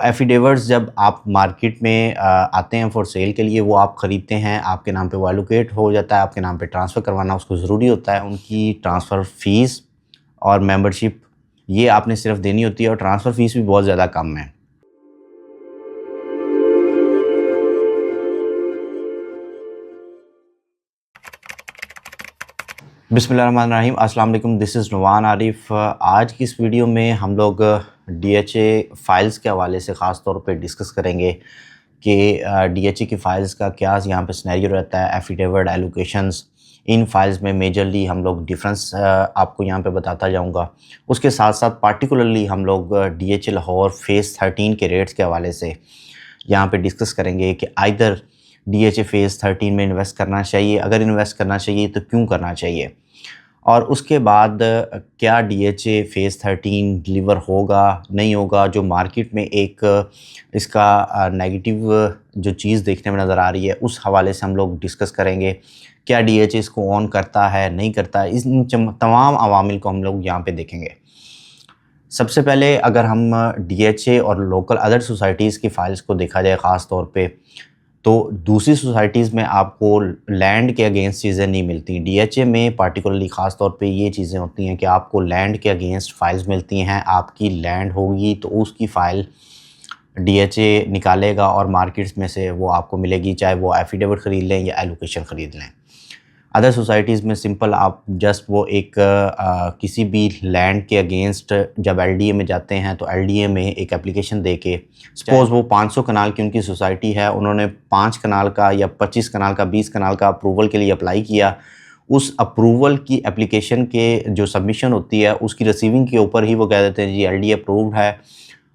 Affidavits जब आप market में आते हैं फॉर सेल के लिए, वो आप ख़रीदते हैं, आपके नाम पे वो एलोकेट हो जाता है, आपके नाम पे ट्रांसफ़र करवाना उसको ज़रूरी होता है। उनकी ट्रांसफ़र फ़ीस और मेंबरशिप ये आपने सिर्फ देनी होती है और ट्रांसफ़र फ़ीस भी बहुत ज़्यादा कम है। बिस्मिल्लाहिर्रहमानिर्रहीम, अस्सलाम वालेकुम, दिस इज़ नुवान आरिफ। आज की इस वीडियो में हम लोग डीएचए फ़ाइल्स के हवाले से ख़ास तौर पे डिस्कस करेंगे कि डीएचए की फ़ाइल्स का क्या यहाँ पे सिनेरियो रहता है, एफिडेविट, एलोकेशंस, इन फ़ाइल्स में मेजरली हम लोग डिफरेंस आपको यहाँ पे बताता जाऊँगा। उसके साथ साथ पार्टिकुलरली हम लोग डीएचए लाहौर फ़ेज़ 13 के रेट्स के हवाले से यहाँ पे डिस्कस करेंगे कि आइदर डीएचए फ़ेज़ 13 में इन्वेस्ट करना चाहिए, अगर इन्वेस्ट करना चाहिए तो क्यों करना चाहिए, और उसके बाद क्या डीएचए फ़ेज़ 13 डिलीवर होगा, नहीं होगा। जो मार्केट में एक इसका नेगेटिव जो चीज़ देखने में नज़र आ रही है, उस हवाले से हम लोग डिस्कस करेंगे। क्या डीएचए इसको ऑन करता है, नहीं करता है, इन तमाम अवामिल को हम लोग यहाँ पे देखेंगे। सबसे पहले अगर हम डीएचए और लोकल अदर सोसाइटीज़ की फ़ाइल्स को देखा जाए ख़ास तौर पे, तो दूसरी सोसाइटीज़ में आपको लैंड के अगेंस्ट चीज़ें नहीं मिलती। डीएचए में पार्टिकुलरली ख़ास तौर पे ये चीज़ें होती हैं कि आपको लैंड के अगेंस्ट फ़ाइल्स मिलती हैं। आपकी लैंड होगी तो उसकी फ़ाइल डीएचए निकालेगा और मार्केट्स में से वो आपको मिलेगी, चाहे वो एफिडेविट ख़रीद लें या एलोकेशन ख़रीद लें। अदर सोसाइटीज़ में सिंपल आप जस्ट वो एक किसी भी लैंड के अगेंस्ट जब एलडीए में जाते हैं तो एलडीए में एक एप्लीकेशन दे के, सपोज़ वो 500 कनाल की उनकी सोसाइटी है, उन्होंने 5 कनाल का या 25 कनाल का, 20 कनाल का अप्रूवल के लिए अप्लाई किया। उस अप्रूवल की एप्लीकेशन के जो सबमिशन होती है उसकी रिसीविंग के ऊपर ही वो कह देते हैं जी एलडीए अप्रूव्ड है,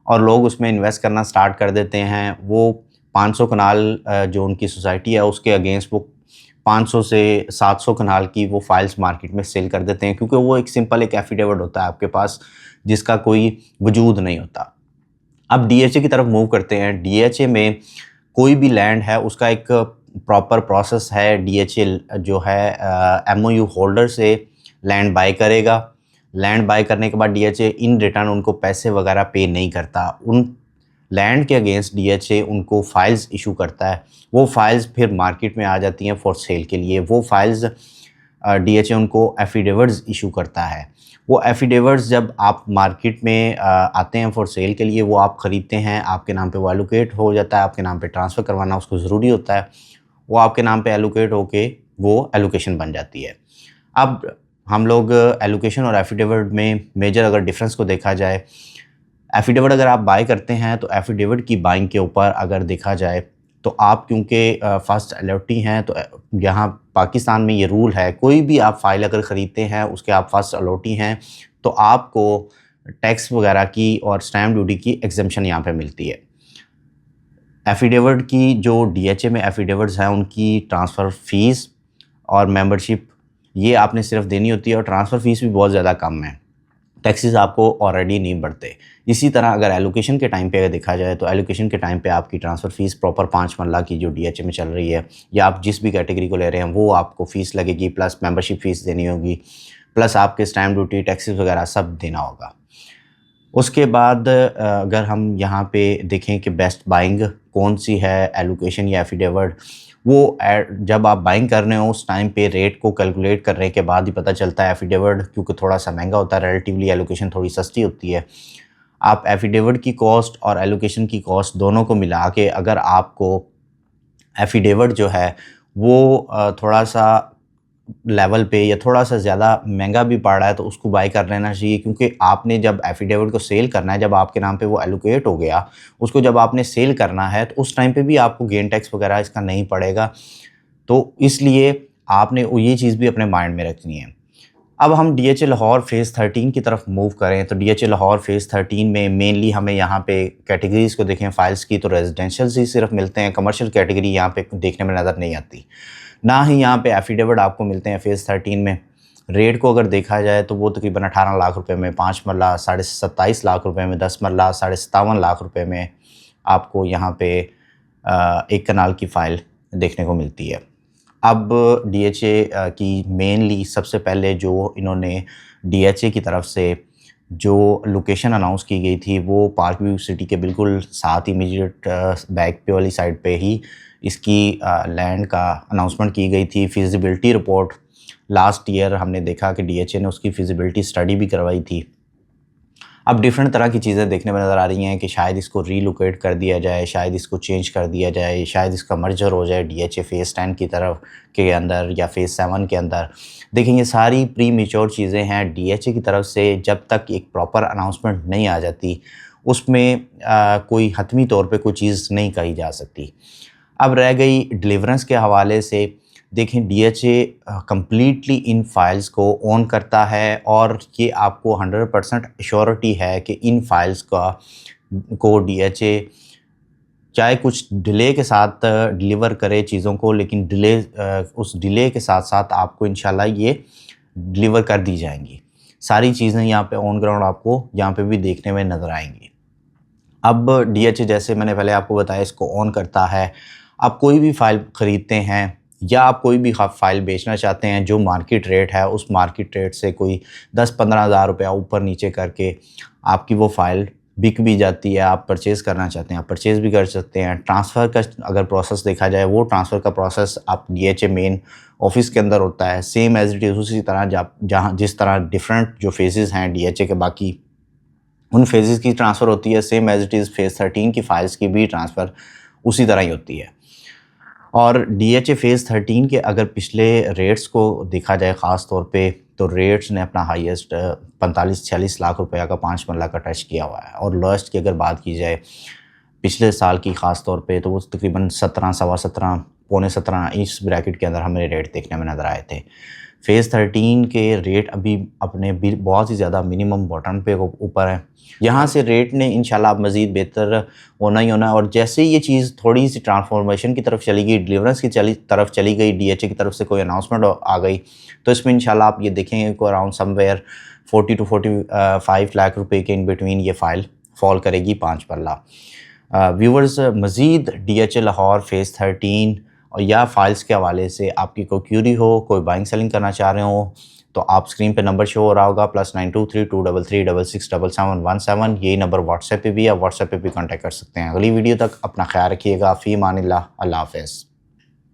और लोग उसमें इन्वेस्ट करना स्टार्ट कर देते हैं। वो 500 कनाल जो उनकी सोसाइटी है उसके अगेंस्ट वो 500 से 700 कनाल की वो फाइल्स मार्केट में सेल कर देते हैं, क्योंकि वो एक सिंपल एक एफिडेविट होता है आपके पास जिसका कोई वजूद नहीं होता। अब डीएचए की तरफ मूव करते हैं। डीएचए में कोई भी लैंड है उसका एक प्रॉपर प्रोसेस है। डीएचए जो है एमओयू होल्डर से लैंड बाय करेगा। लैंड बाय करने के बाद डीएचए इन रिटर्न उनको पैसे वगैरह पे नहीं करता। उन लैंड के अगेंस्ट डीएचए उनको फाइल्स इशू करता है। वो फाइल्स फिर मार्केट में आ जाती हैं फॉर सेल के लिए। वो फाइल्स डीएचए उनको एफिडेविट्स इशू करता है। वो एफिडेविट्स जब आप मार्केट में आते हैं फॉर सेल के लिए, वो आप ख़रीदते हैं, आपके नाम पे वो एलोकेट हो जाता है, आपके नाम पे ट्रांसफ़र करवाना उसको ज़रूरी होता है। वो आपके नाम पे एलोकेट होके वो एलोकेशन बन जाती है। अब हम लोग एलोकेशन और एफिडेविट में मेजर अगर डिफरेंस को देखा जाए, एफिडेविट अगर आप बाय करते हैं तो एफिडेविट की बाइंग के ऊपर अगर देखा जाए तो आप क्योंकि फर्स्ट अलॉटी हैं, तो यहाँ पाकिस्तान में ये रूल है, कोई भी आप फ़ाइल अगर ख़रीदते हैं उसके आप फर्स्ट अलॉटी हैं तो आपको टैक्स वगैरह की और स्टैम्प ड्यूटी की एग्जम्पशन यहाँ पे मिलती है। एफिडेविट की जो डीएचए में एफिडेविट्स हैं उनकी ट्रांसफ़र फ़ीस और मेंबरशिप ये आपने सिर्फ देनी होती है और ट्रांसफ़र फ़ीस भी बहुत ज़्यादा कम है। टैक्सेस आपको ऑलरेडी नहीं बढ़ते। इसी तरह अगर एलोकेशन के टाइम पे अगर देखा जाए तो एलोकेशन के टाइम पे आपकी ट्रांसफ़र फ़ीस प्रॉपर 5 मरला की जो डीएचए में चल रही है, या आप जिस भी कैटेगरी को ले रहे हैं वो आपको फ़ीस लगेगी, प्लस मेंबरशिप फ़ीस देनी होगी, प्लस आपके स्टैम्प ड्यूटी, टैक्सेस वगैरह सब देना होगा। उसके बाद अगर हम यहाँ पे देखें कि बेस्ट बाइंग कौन सी है, एलोकेशन या एफिडेविट, वो जब आप बाइंग कर रहे हो उस टाइम पे रेट को कैलकुलेट करने के बाद ही पता चलता है। एफिडेविट क्योंकि थोड़ा सा महंगा होता है रिलेटिवली, एलोकेशन थोड़ी सस्ती होती है। आप एफिडेविट की कॉस्ट और एलोकेशन की कॉस्ट दोनों को मिला के अगर आपको एफिडेविट जो है वो थोड़ा सा लेवल पे या थोड़ा सा ज़्यादा महंगा भी पड़ रहा है तो उसको बाय कर लेना चाहिए, क्योंकि आपने जब एफिडेविट को सेल करना है, जब आपके नाम पे वो एलोकेट हो गया, उसको जब आपने सेल करना है तो उस टाइम पे भी आपको गेन टैक्स वगैरह इसका नहीं पड़ेगा। तो इसलिए आपने वो ये चीज़ भी अपने माइंड में रखनी है। अब हम डीएचए लाहौर फ़ेज़ 13 की तरफ मूव करें तो डीएचए लाहौर फ़ेज़ 13 में मेनली हमें यहाँ पे कैटेगरीज़ को देखें फ़ाइल्स की, तो रेजिडेंशियल ही सिर्फ मिलते हैं, कमर्शियल कैटेगरी यहाँ पे देखने में नज़र नहीं आती। ना ही यहाँ पे एफिडेविट आपको मिलते हैं फ़ेज़ 13 में। रेट को अगर देखा जाए तो वो तकरीबन 18 लाख रुपए में 5 मरला, 27.5 लाख रुपए में 10 मरला, 57.5 लाख रुपए में आपको यहाँ पे 1 कनाल की फ़ाइल देखने को मिलती है। अब डीएचए की मेनली सबसे पहले जो इन्होंने डीएचए की तरफ से जो लोकेशन अनाउंस की गई थी वो पार्क व्यू सिटी के बिल्कुल साथ इमीडिएट बैक पे वाली साइड पे ही इसकी लैंड का अनाउंसमेंट की गई थी। फिजिबिलिटी रिपोर्ट लास्ट ईयर हमने देखा कि डीएचए ने उसकी फिजिबिलिटी स्टडी भी करवाई थी। अब डिफरेंट तरह की चीज़ें देखने में नज़र आ रही हैं कि शायद इसको रीलोकेट कर दिया जाए, शायद इसको चेंज कर दिया जाए, शायद इसका मर्जर हो जाए डीएचए फ़ेज़ 10 की तरफ के अंदर या फ़ेज़ 7 के अंदर। देखिए ये सारी प्री मैच्योर चीज़ें हैं। डीएचए की तरफ से जब तक एक प्रॉपर अनाउंसमेंट नहीं आ जाती उसमें कोई हतमी तौर पे कोई चीज़ नहीं कही जा सकती। अब रह गई डिलीवरेंस के हवाले से, देखें डीएचए कंप्लीटली इन फाइल्स को ओन करता है और ये आपको 100% एश्योरिटी है कि इन फाइल्स को डीएचए चाहे कुछ डिले के साथ डिलीवर करे चीज़ों को, लेकिन उस डिले के साथ साथ आपको इंशाल्लाह ये डिलीवर कर दी जाएंगी। सारी चीज़ें यहाँ पे ऑन ग्राउंड आपको यहाँ पे भी देखने में नज़र आएंगी। अब डीएचए जैसे मैंने पहले आपको बताया इसको ऑन करता है। आप कोई भी फ़ाइल ख़रीदते हैं या आप कोई भी फ़ाइल बेचना चाहते हैं, जो मार्केट रेट है उस मार्केट रेट से कोई 10-15 हज़ार रुपया ऊपर नीचे करके आपकी वो फ़ाइल बिक भी जाती है। आप परचेज़ करना चाहते हैं आप परचेज़ भी कर सकते हैं। ट्रांसफ़र का अगर प्रोसेस देखा जाए, वो ट्रांसफ़र का प्रोसेस आप डीएचए मेन ऑफिस के अंदर होता है, सेम एज़ इट इज़ उसी तरह जहाँ जिस तरह डिफरेंट जो फेजेज़ हैं डीएचए के बाकी उन फेजेज़ की ट्रांसफ़र होती है, same as it is phase 13 की फ़ाइल्स की भी ट्रांसफ़र उसी तरह ही होती है। और डीएचए फ़ेज़ 13 के अगर पिछले रेट्स को देखा जाए ख़ास तौर पे, तो रेट्स ने अपना हाईएस्ट 45-46 लाख रुपया का 5 मरला का टच किया हुआ है। और लोएस्ट की अगर बात की जाए पिछले साल की ख़ास तौर पे, तो वो तकरीबन 17, सवा 17, पौने 17 इस ब्रैकेट के अंदर हमें रेट देखने में नज़र आए थे। फ़ेज़ 13 के रेट अभी अपने बहुत ही ज़्यादा मिनिमम बॉटम पे ऊपर है। यहाँ से रेट ने इंशाल्लाह अब मज़ीद बेहतर होना ही होना है। और जैसे ये चीज़ थोड़ी सी ट्रांसफॉर्मेशन की तरफ चली गई, डिलीवरेंस की तरफ चली गई, डीएचए की तरफ से कोई अनाउंसमेंट आ गई, तो इसमें इंशाल्लाह आप ये देखेंगे कि अराउंड समवेयर 40 to 45 लाख रुपए के इन बिटवीन ये फ़ाइल फॉल करेगी 5 पल्ला। व्यूवर्स, मज़ीद डीएचए लाहौर फ़ेज़ 13 और या फाइल्स के हवाले से आपकी कोई क्यूरी हो, कोई बाइंग सेलिंग करना चाह रहे हो, तो आप स्क्रीन पे नंबर शो हो रहा होगा +923233661717। यही नंबर व्हाट्सएप पे भी है, व्हाट्सएप पे भी कांटेक्ट कर सकते हैं। अगली वीडियो तक अपना ख्याल रखिएगा। फ़ी अमानिल्लाह, अल्लाह हाफ़िज़।